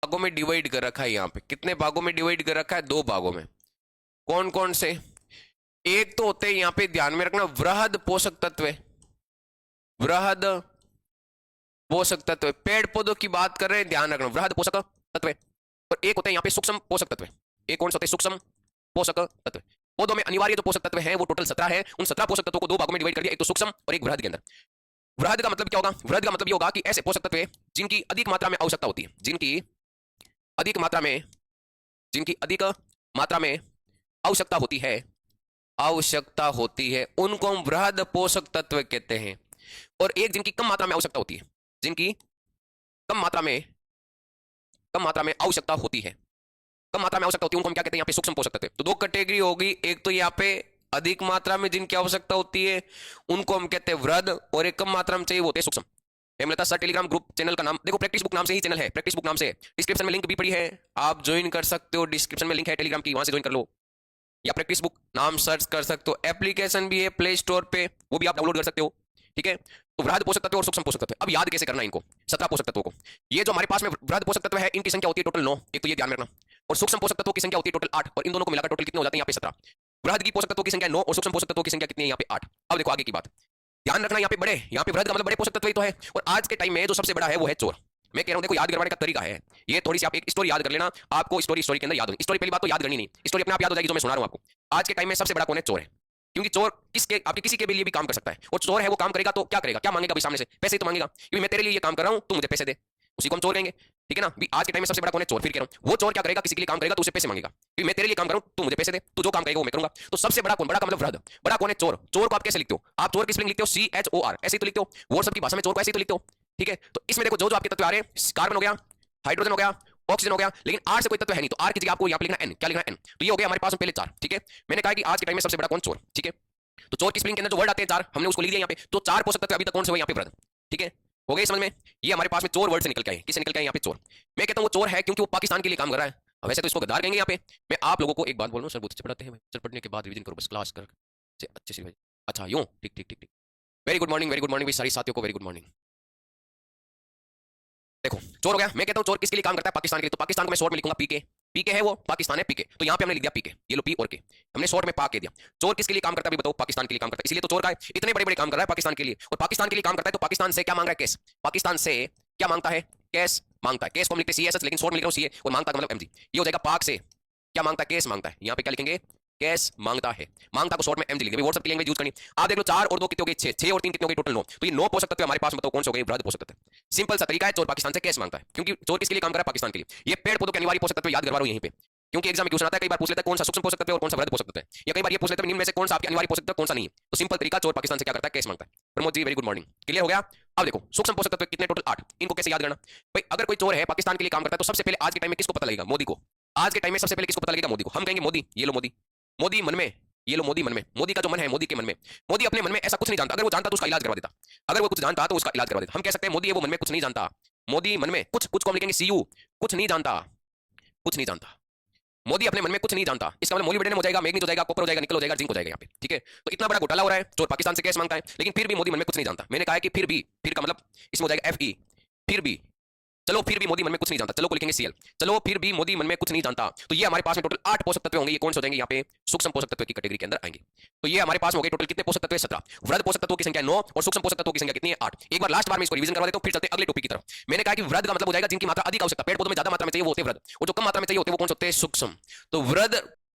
भागों में डिवाइड कर रखा है। यहाँ पे कितने भागों में डिवाइड कर रखा है? 2 भागों में। कौन कौन से? एक तो होते हैं यहाँ पे, ध्यान में रखना, वृहद पोषक तत्व। वृहद पोषक तत्व, पेड़ पौधों की बात कर रहे हैं, ध्यान रखना, वृहद पोषक तत्व। और एक होते हैं यहाँ पे सूक्ष्म पोषक तत्व। एक कौन सा होते हैं? सूक्ष्म पोषक तत्व। पौधों में अनिवार्य जो पोषक तत्व हैं वो टोटल 17 है। उन 17 पोषक तत्वों को 2 भागों में डिवाइड कर दिया, एक तो सूक्ष्म और एक वृहद के अंदर। वृहद का मतलब क्या होगा? वृहद का मतलब ये होगा कि ऐसे पोषक तत्व जिनकी अधिक मात्रा में आवश्यकता होती है, जिनकी अधिक मात्रा में, जिनकी अधिक मात्रा में आवश्यकता होती है, आवश्यकता होती है, उनको हम वृहद पोषक तत्व कहते हैं। और एक जिनकी कम मात्रा में आवश्यकता होती है, जिनकी कम मात्रा में, कम मात्रा में आवश्यकता होती है, कम मात्रा में आवश्यकता होती है, उनको हम क्या कहते हैं? यहाँ पे सूक्ष्म पोषक तत्व। तो 2 कैटेगरी होगी, एक तो यहाँ पे अधिक मात्रा में जिनकी आवश्यकता होती है उनको हम कहते हैं वृहद, और एक कम मात्रा में चाहिए वो होते हैं सूक्ष्म। Hemlata sir Telegram group channel का नाम देखो, प्रैक्टिस बुक नाम से ही चैनल है, प्रैक्टिस बुक नाम से। डिस्क्रिप्शन में लिंक भी पड़ी है, आप ज्वाइन कर सकते हो, डिस्क्रिप्शन में लिंक है टेलीग्राम की, वहां से ज्वाइन कर लो, या प्रैक्टिस बुक नाम सर्च कर सकते हो। एप्लीकेशन भी है प्ले स्टोर पे, वो भी आप डाउनलोड कर सकते हो। ठीक है, तो वृहद पोषक तत्व और सूक्ष्म पोषक तत्व, अब याद कैसे करना है इनको? 17 पोषक तत्वों को। ये जो हमारे पास में वृहद पोषक तत्व है, इनकी संख्या होती है टोटल 9, एक तो ये ध्यान रखना। और सूक्ष्म पोषक तत्वों की संख्या होती है टोटल 8, और इन दोनों को मिलाकर टोटल कितने हो जाते हैं? यहाँ पे 17। वृहद की पोषक तत्वों की संख्या 9 और सूक्ष्म पोषक तत्वों की संख्या कितनी है? यहाँ पे 8। अब देखो आगे की बात, ध्यान रखना, यहाँ पे बड़े, यहाँ पे वृहद का मतलब बड़े पोषक तत्व ही तो है। और आज के टाइम में जो सबसे बड़ा है वो है चोर। मैं कह रहा हूँ देखो, याद करवाने का तरीका है ये, थोड़ी सी आप एक स्टोरी याद कर लेना, आपको स्टोरी के अंदर याद होगी। स्टोरी पहली बात तो याद करनी नहीं, स्टोरी अपने आप याद हो जाएगी जो मैं सुना रहा हूँ आपको। आज के टाइम में सबसे बड़ा कौन है? चोर है। क्योंकि चोर किसके, आपके किसी के भी लिए भी काम कर सकता है, और चोर है वो काम करेगा तो क्या करेगा? क्या मांगेगा भाई सामने से? पैसे ही तो मांगेगा, क्योंकि मैं तेरे लिए ये काम कर रहा हूँ, तू मुझे पैसे दे, उसी को हम चोर कहेंगे। ठीक है ना? भी आज के टाइम में सबसे बड़ा कौन है? चोर। फिर कह रहा हूँ वो चोर क्या करेगा? किसी के लिए काम करेगा तो उसे पैसे मांगेगा, क्योंकि मैं तेरे लिए काम कर रहा हूँ, तू मुझे पैसे दे, तू जो काम करेगा वो मैं करूंगा। तो सबसे बड़ा कौन? बड़ा का मतलब वृहद। बड़ा कौन है? चोर। चोर को आप कैसे लिखते हो? आप चोर की स्पेलिंग लिखते हो CHOR, ऐसे ही तो लिखते हो। वो सबकी भाषा में चोर को ऐसे ही तो लिखते हो। ठीक है, तो इसमें देखो जो जो आपके तत्व आ रहे हैं, कार्बन हो गया, हाइड्रोजन हो गया, ऑक्सीजन हो गया, लेकिन आर से कोई तत्व है नहीं, तो आर की जगह आपको यहाँ पे लिखना एन। क्या लिखना? एन। तो ये हो गया हमारे पास में पहले 4। ठीक है, मैंने कहा कि आज के टाइम में सबसे बड़ा कौन? चोर। ठीक है, तो चोर की स्पेलिंग के अंदर जो वर्ड आते हैं 4, हमने उसको लिख दिया यहाँ पे। तो 4 पोषक तत्व अभी तक कौन से हुए यहाँ पे? वृहद। ठीक है, हो गए समझ में? ये हमारे पास में चोर वर्ड से निकल के आए। किससे निकल के आए? यहाँ पे चोर। मैं कहता हूँ वो चोर है क्योंकि वो पाकिस्तान के लिए काम कर रहा है। वैसे तो इसको गद्दार कहेंगे यहाँ पे। मैं आप लोगों को एक बात बोल रहा हूँ, सर बहुत अच्छे पढ़ाते हैं, सर पढ़ने के बाद रिवीजन करो बस, क्लास कर अच्छे से। अच्छा यूं, ठीक ठीक ठीक ठीक। Very good morning, very good morning सारी साथियों को, वेरी गुड मॉर्निंग। देखो चोर हो गया, मैं कहता हूँ चोर किसके लिए काम करता है? पाकिस्तान के लिए। तो पाकिस्तान को मैं शॉर्ट में लिखूंगा पीके। पीके है वो, पाकिस्तान है पीके, तो यहाँ पे हमने लिख दिया पीके, ये लो पी और के, हमने शॉर्ट में पा के दिया। चोर किसके लिए काम करता है? बताओ, पाकिस्तान के लिए काम करता है, इसलिए तो चोर का है। इतने बड़े बड़े काम कर रहा है पाकिस्तान के लिए, और पाकिस्तान के लिए काम करता है तो पाकिस्तान से क्या मांग रहा है? कैश। पाकिस्तान से क्या मांगता है? कैश मांगता है। कैश को हम लिखते हैं CSS, लेकिन शॉर्ट में लिख रहा हूँ CA, और मांगता का मतलब MG। ये हो जाएगा पाक से क्या मांगता है? कैश मांगता है। यहाँ पे क्या लिखेंगे? कैश मांगता है। मांगता को शॉर्ट में MG लिखेंगे, व्हाट्सएप की लैंग्वेज यूज करनी। आप देख लो 4 और 2 कितने हो गए? 6, 6 और 3 कितने हो गए? टोटल 9। तो ये 9 पोषक तत्व हमारे पास, बताओ कौन से हो गए? वृहद पोषक तत्व। सिंपल सा तरीका है, चोर पाकिस्तान से कैश मांगता है, क्योंकि चोर किसके लिए काम कर रहा है? पाकिस्तान के लिए। ये पेड़ पौधों के अनिवार्य पोषक तत्व याद करवा रहा हूं यहीं पे, क्योंकि एग्जाम में क्वेश्चन आता है, कई बार पूछ लेता है कौन सा सूक्ष्म पोषक तत्व और कौन सा वृहद पोषक तत्व है, या कई बार ये पूछ लेता है निम्न में से कौन सा आपके अनिवार्य पोषक तत्व, कौन सा नहीं है। तो सिंपल तरीका, चोर पाकिस्तान से क्या करता है? कैश मांगता है। Pramod ji very good morning, clear हो गया? अब देखो सूक्ष्म पोषक तत्व कितने? टोटल 8। इनको कैसे याद करना भाई? अगर कोई चोर है पाकिस्तान के लिए काम करता है, तो सबसे पहले आज के टाइम में किसको पता लगेगा? मोदी को। आज के टाइम में सबसे पहले किसको पता लगेगा? मोदी को। हम कहेंगे मोदी, ये लो मोदी, मोदी मन में, ये लो मोदी मन में। मोदी का जो मन है, मोदी के मन में, मोदी अपने मन में ऐसा कुछ नहीं जानता। अगर वो जानता तो उसका इलाज करवा देता, अगर वो कुछ जानता तो उसका इलाज करवा देता। हम कह सकते हैं मोदी है वो मन में कुछ नहीं जानता। मोदी मन में कुछ, कुछ को हम लिखेंगे CU, कुछ नहीं जानता, कुछ नहीं जानता। मोदी अपने मन में कुछ नहीं जानता, इसका मतलब मोलिब्डेनम हो जाएगा, मैग्नीज हो जाएगा, कॉपर हो जाएगा, निकल हो जाएगा, जिंक हो जाएगा यहाँ पे। ठीक है, तो इतना बड़ा घोटाला हो रहा है, चोर पाकिस्तान से कैश मांगता है, लेकिन फिर भी मोदी मन में कुछ नहीं जानता। मैंने कहा है कि फिर भी, फिर का मतलब इसमें हो जाएगा FE, फिर भी, चलो फिर भी मोदी मन में कुछ नहीं जानता, चलो को लिखेंगे CL, चलो फिर भी मोदी मन में कुछ नहीं जानता। तो ये हमारे पास में टोटल 8 पोषक तत्व होंगे। ये कौन से हो जाएंगे? यहाँ पे सूक्ष्म पोषक तत्व की कैटेगरी के अंदर आएंगे। तो ये हमारे पास हो गए टोटल कितने पोषक तत्व? 17। वृहद पोषक तत्वों की संख्या 9 और सूक्ष्म पोषक तत्वों की संख्या कितनी है? 8। एक बार लास्ट बार में इसको रिवीजन करवा देता हूं, फिर चलते अगले टॉपिक की तरफ। मैंने कहा कि वृहद का मतलब हो जाएगा जिनकी मात्रा अधिक आवश्यकता, पेड़ पौधों में ज्यादा मात्रा में चाहिए वो होते हैं वृहद, और जो कम मात्रा में चाहिए होते हैं वो कौन से होते हैं? सूक्ष्म। तो वृहद